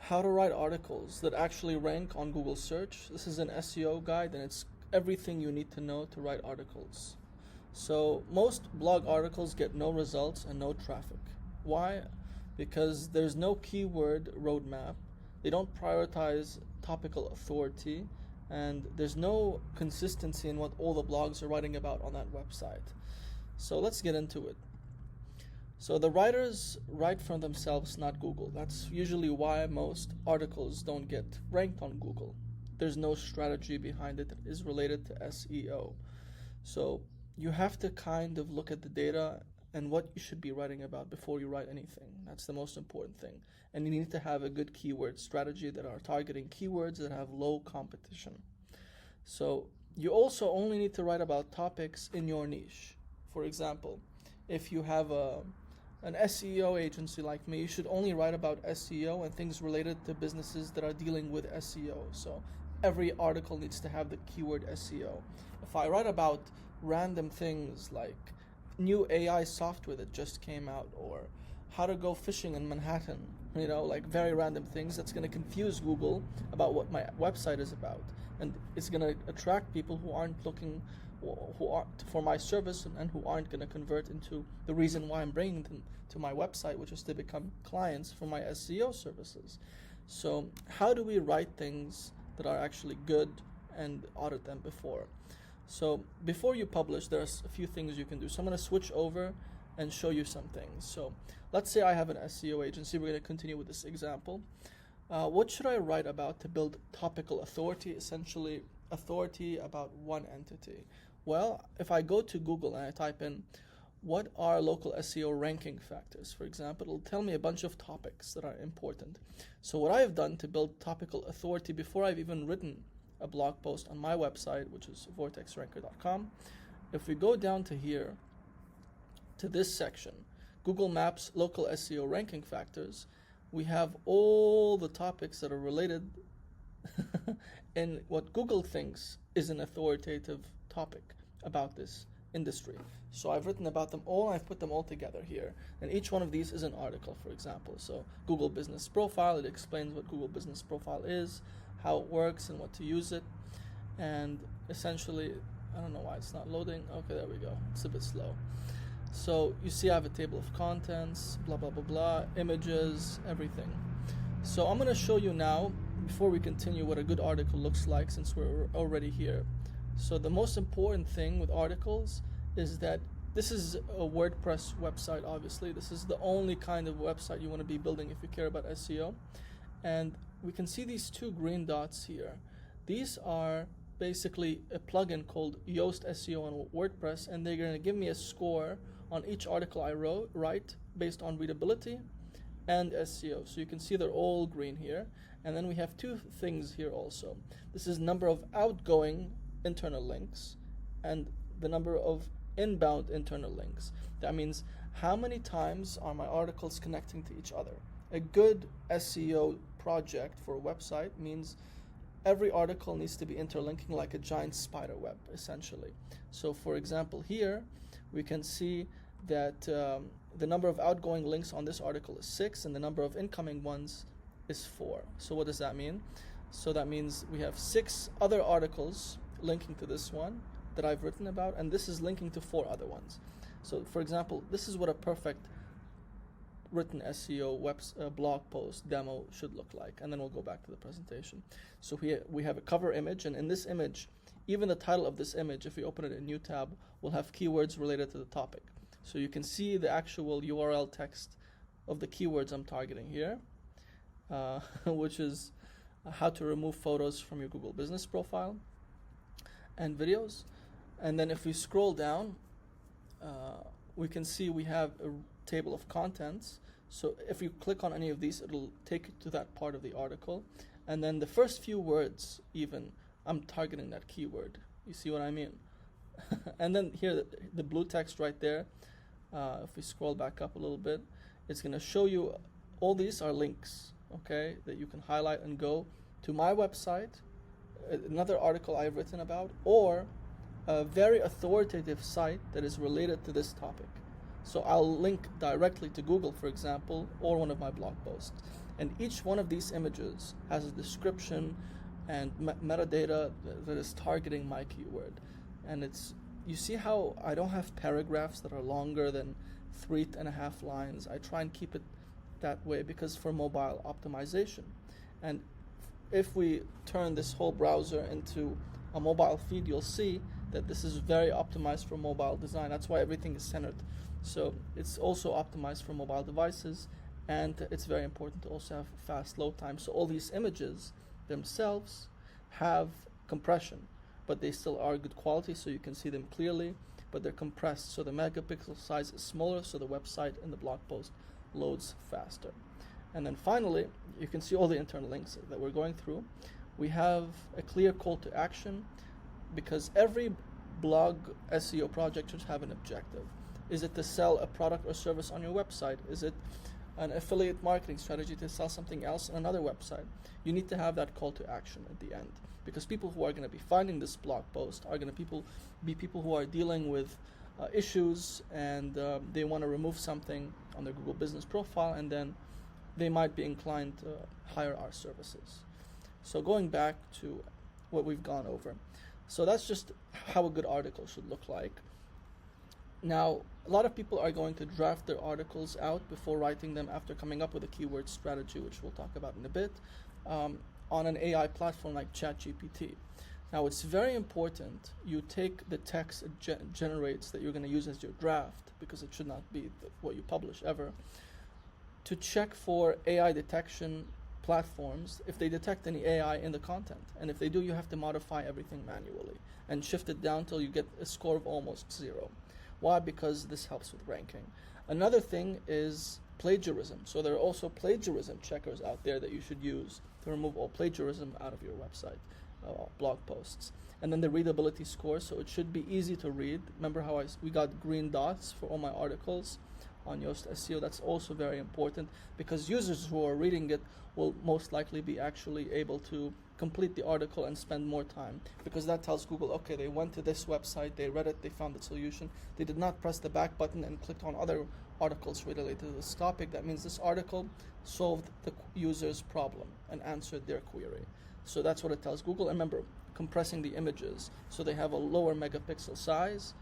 how to write articles that actually rank on Google search. This is an SEO guide, and it's everything you need to know to write articles. So most blog articles get no results and no traffic. Why? Because there's no keyword roadmap. They don't prioritize topical authority, and there's no consistency in what all the blogs are writing about on that website. So let's get into it. So the writers write for themselves, not Google. That's usually why most articles don't get ranked on Google. There's no strategy behind it that is related to SEO. So you have to kind of look at the data and what you should be writing about before you write anything. That's the most important thing. And you need to have a good keyword strategy that are targeting keywords that have low competition. So you also only need to write about topics in your niche. For example, if you have an SEO agency like me, you should only write about SEO and things related to businesses that are dealing with SEO. So every article needs to have the keyword SEO. If I write about random things like new AI software that just came out, or how to go fishing in Manhattan, like very random things, that's going to confuse Google about what my website is about. And it's going to attract people who aren't looking for my service and who aren't going to convert into the reason why I'm bringing them to my website, which is to become clients for my SEO services. So how do we write things that are actually good and audit them before? So before you publish, there's a few things you can do. So I'm going to switch over and show you some things. So let's say I have an SEO agency. We're going to continue with this example. What should I write about to build topical authority, essentially authority about one entity? Well, if I go to Google and I type in what are local SEO ranking factors, for example, it'll tell me a bunch of topics that are important. So what I've done to build topical authority before I've even written a blog post on my website, which is vortexranker.com, if we go down to here, to this section, Google Maps local SEO ranking factors, we have all the topics that are related in what Google thinks is an authoritative topic about this industry. So I've written about them all, and I've put them all together here. And each one of these is an article, for example. So Google Business Profile, it explains what Google Business Profile is, how it works, and what to use it. And essentially, I don't know why it's not loading. Okay, there we go. It's a bit slow. So you see I have a table of contents, blah, blah, blah, blah, images, everything. So I'm going to show you now, before we continue, what a good article looks like, since we're already here. So the most important thing with articles is that this is a WordPress website, obviously. This is the only kind of website you want to be building if you care about SEO. And we can see these two green dots here. These are basically a plugin called Yoast SEO on WordPress, and they're going to give me a score on each article I write based on readability and SEO. So you can see they're all green here. And then we have two things here also. This is number of outgoing internal links and the number of inbound internal links. That means how many times are my articles connecting to each other. A good SEO project for a website means every article needs to be interlinking like a giant spider web, essentially. So for example, here we can see that the number of outgoing links on this article is 6 and the number of incoming ones is 4. So what does that mean? So that means we have 6 other articles linking to this one that I've written about, and this is linking to 4 other ones. So for example, this is what a perfect written SEO blog post demo should look like, and then we'll go back to the presentation. So we have a cover image, and in this image, even the title of this image, if we open it in a new tab, will have keywords related to the topic. So you can see the actual URL text of the keywords I'm targeting here, which is how to remove photos from your Google Business Profile and videos. And then if we scroll down, we can see we have a table of contents. So if you click on any of these, it'll take you to that part of the article. And then the first few words, even, I'm targeting that keyword. You see what I mean? And then here, the blue text right there, if we scroll back up a little bit, it's going to show you all these are links, okay, that you can highlight and go to my website, another article I've written about, or a very authoritative site that is related to this topic. So I'll link directly to Google, for example, or one of my blog posts. And each one of these images has a description and metadata that is targeting my keyword. And you see how I don't have paragraphs that are longer than 3.5 lines. I try and keep it that way because for mobile optimization. And if we turn this whole browser into a mobile feed, you'll see that this is very optimized for mobile design. That's why everything is centered. So it's also optimized for mobile devices, and it's very important to also have fast load time. So all these images themselves have compression, but they still are good quality, so you can see them clearly, but they're compressed, so the megapixel size is smaller, so the website and the blog post loads faster. And then finally, you can see all the internal links that we're going through. We have a clear call to action, because every blog SEO project should have an objective. Is it to sell a product or service on your website? Is it an affiliate marketing strategy to sell something else on another website? You need to have that call to action at the end, because people who are going to be finding this blog post are going to be people who are dealing with issues, and they want to remove something on their Google business profile, and then they might be inclined to hire our services. So going back to what we've gone over. So that's just how a good article should look like. Now, a lot of people are going to draft their articles out before writing them after coming up with a keyword strategy, which we'll talk about in a bit, on an AI platform like ChatGPT. Now, it's very important you take the text it generates that you're going to use as your draft, because it should not be what you publish ever, to check for AI detection platforms if they detect any AI in the content. And if they do, you have to modify everything manually and shift it down till you get a score of almost 0. Why? Because this helps with ranking. Another thing is plagiarism. So there are also plagiarism checkers out there that you should use to remove all plagiarism out of your website, blog posts. And then the readability score, so it should be easy to read. Remember how we got green dots for all my articles on Yoast SEO? That's also very important, because users who are reading it will most likely be actually able to complete the article and spend more time, because that tells Google, okay, they went to this website, they read it, they found the solution, they did not press the back button and clicked on other articles related to this topic. That means this article solved the user's problem and answered their query. So that's what it tells Google. And remember, compressing the images so they have a lower megapixel size,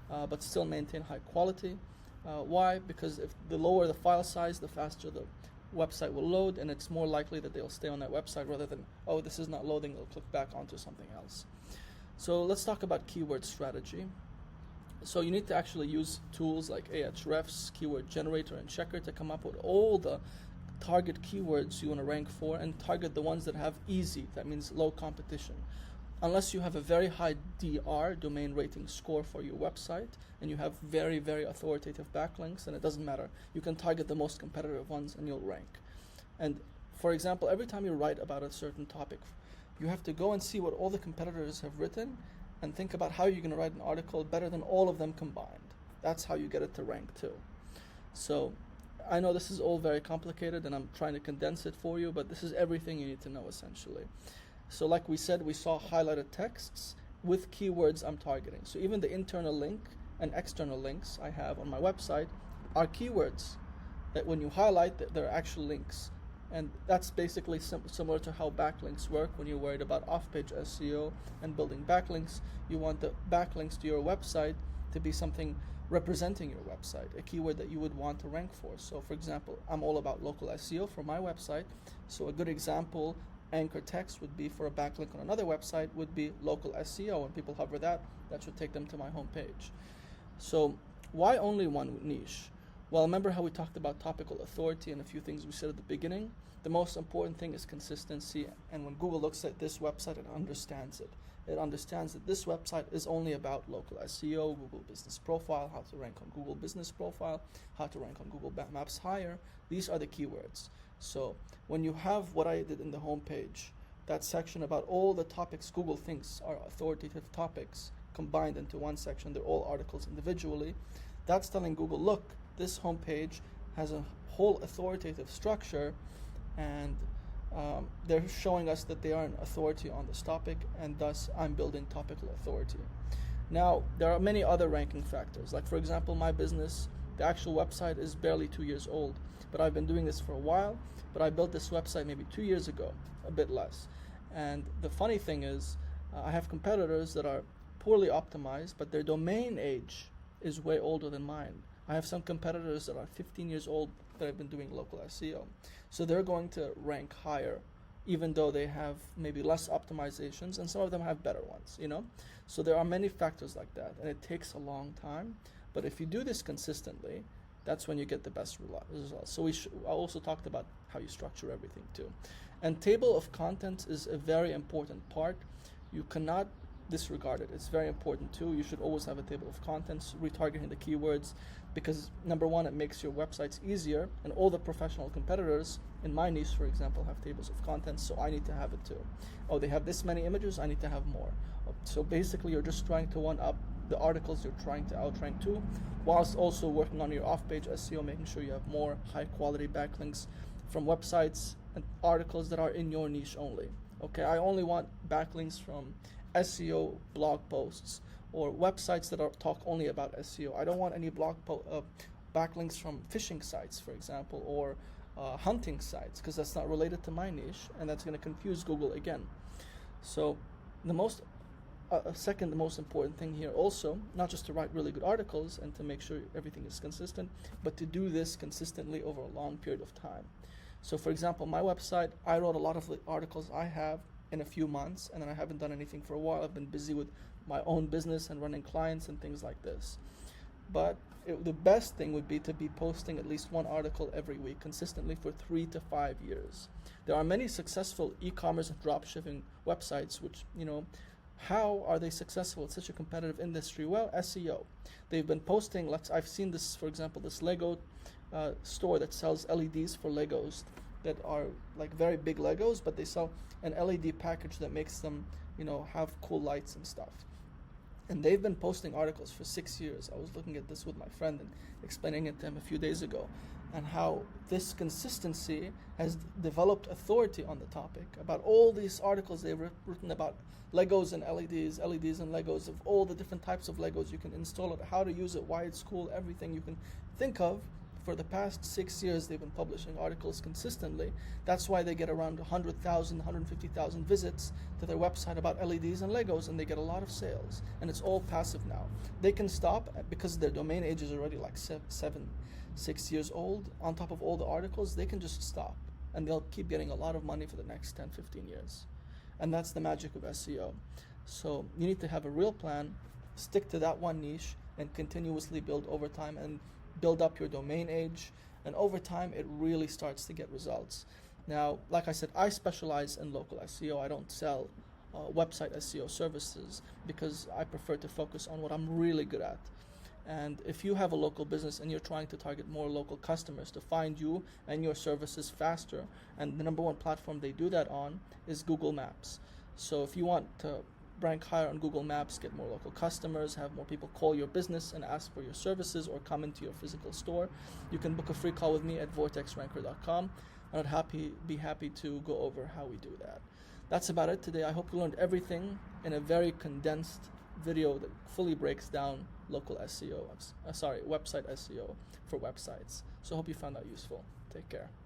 but still maintain high quality. Why? Because if the lower the file size, the faster the website will load, and it's more likely that they'll stay on that website rather than, oh, this is not loading, they'll click back onto something else. So let's talk about keyword strategy. So you need to actually use tools like Ahrefs, Keyword Generator, and Checker to come up with all the target keywords you want to rank for, and target the ones that have easy, that means low competition. Unless you have a very high DR, domain rating score, for your website, and you have very, very authoritative backlinks, then it doesn't matter. You can target the most competitive ones and you'll rank. And for example, every time you write about a certain topic, you have to go and see what all the competitors have written and think about how you're going to write an article better than all of them combined. That's how you get it to rank too. So I know this is all very complicated and I'm trying to condense it for you, but this is everything you need to know essentially. So like we said, we saw highlighted texts with keywords I'm targeting. So even the internal link and external links I have on my website are keywords that when you highlight, they're actual links. And that's basically similar to how backlinks work. When you're worried about off-page SEO and building backlinks, you want the backlinks to your website to be something representing your website, a keyword that you would want to rank for. So for example, I'm all about local SEO for my website. So a good example anchor text would be for a backlink on another website would be local SEO. When people hover that should take them to my homepage. So why only one niche? Well, remember how we talked about topical authority and a few things we said at the beginning? The most important thing is consistency, and when Google looks at this website, it understands it. It understands that this website is only about local SEO, Google Business Profile, how to rank on Google Business Profile, how to rank on Google Maps higher. These are the keywords. So when you have what I did in the homepage, that section about all the topics Google thinks are authoritative topics combined into one section, they're all articles individually, that's telling Google, look, this homepage has a whole authoritative structure, and they're showing us that they are an authority on this topic, and thus I'm building topical authority. Now, there are many other ranking factors. Like for example, my business The actual website is barely 2 years old, but I've been doing this for a while. But I built this website maybe 2 years ago, a bit less. And the funny thing is, I have competitors that are poorly optimized, but their domain age is way older than mine. I have some competitors that are 15 years old that have been doing local SEO. So they're going to rank higher, even though they have maybe less optimizations, and some of them have better ones, you know? So there are many factors like that, and it takes a long time. But if you do this consistently, that's when you get the best results. So I also talked about how you structure everything too. And table of contents is a very important part. You cannot disregard it. It's very important too. You should always have a table of contents, retargeting the keywords, because number one, it makes your websites easier, and all the professional competitors in my niche, for example, have tables of contents, so I need to have it too. Oh, they have this many images, I need to have more. So basically, you're just trying to one-up the articles you're trying to outrank to, whilst also working on your off-page SEO, making sure you have more high-quality backlinks from websites and articles that are in your niche only. Okay, I only want backlinks from SEO blog posts or websites that talk only about SEO. I don't want any backlinks from phishing sites, for example, or hunting sites, because that's not related to my niche, and that's going to confuse Google again. So the second most important thing here also, not just to write really good articles and to make sure everything is consistent, but to do this consistently over a long period of time. So for example, my website, I wrote a lot of the articles I have in a few months, and then I haven't done anything for a while. I've been busy with my own business and running clients and things like this. But the best thing would be to be posting at least one article every week consistently for 3 to 5 years. There are many successful e-commerce and dropshipping websites which, how are they successful? It's such a competitive industry. Well, SEO. They've been posting, I've seen this, for example, this Lego store that sells LEDs for Legos that are like very big Legos, but they sell an LED package that makes them, have cool lights and stuff. And they've been posting articles for 6 years. I was looking at this with my friend and explaining it to him a few days ago, and how this consistency has developed authority on the topic about all these articles they've written about Legos and LEDs and Legos, of all the different types of Legos you can install it, how to use it, why it's cool, everything you can think of. For the past 6 years, they've been publishing articles consistently. That's why they get around 100,000, 150,000 visits to their website about LEDs and Legos, and they get a lot of sales. And it's all passive now. They can stop because their domain age is already like 6 years old. On top of all the articles, they can just stop, and they'll keep getting a lot of money for the next 10, 15 years. And that's the magic of SEO. So you need to have a real plan, stick to that one niche, and continuously build over time and build up your domain age, and over time it really starts to get results. Now, like I said, I specialize in local SEO. I don't sell website SEO services because I prefer to focus on what I'm really good at. And if you have a local business and you're trying to target more local customers to find you and your services faster, and the number one platform they do that on is Google Maps. So if you want to rank higher on Google Maps, get more local customers, have more people call your business and ask for your services or come into your physical store, you can book a free call with me at vortexranker.com, and I'd be happy to go over how we do that. That's about it today. I hope you learned everything in a very condensed video that fully breaks down local SEO, website SEO for websites. So I hope you found that useful. Take care.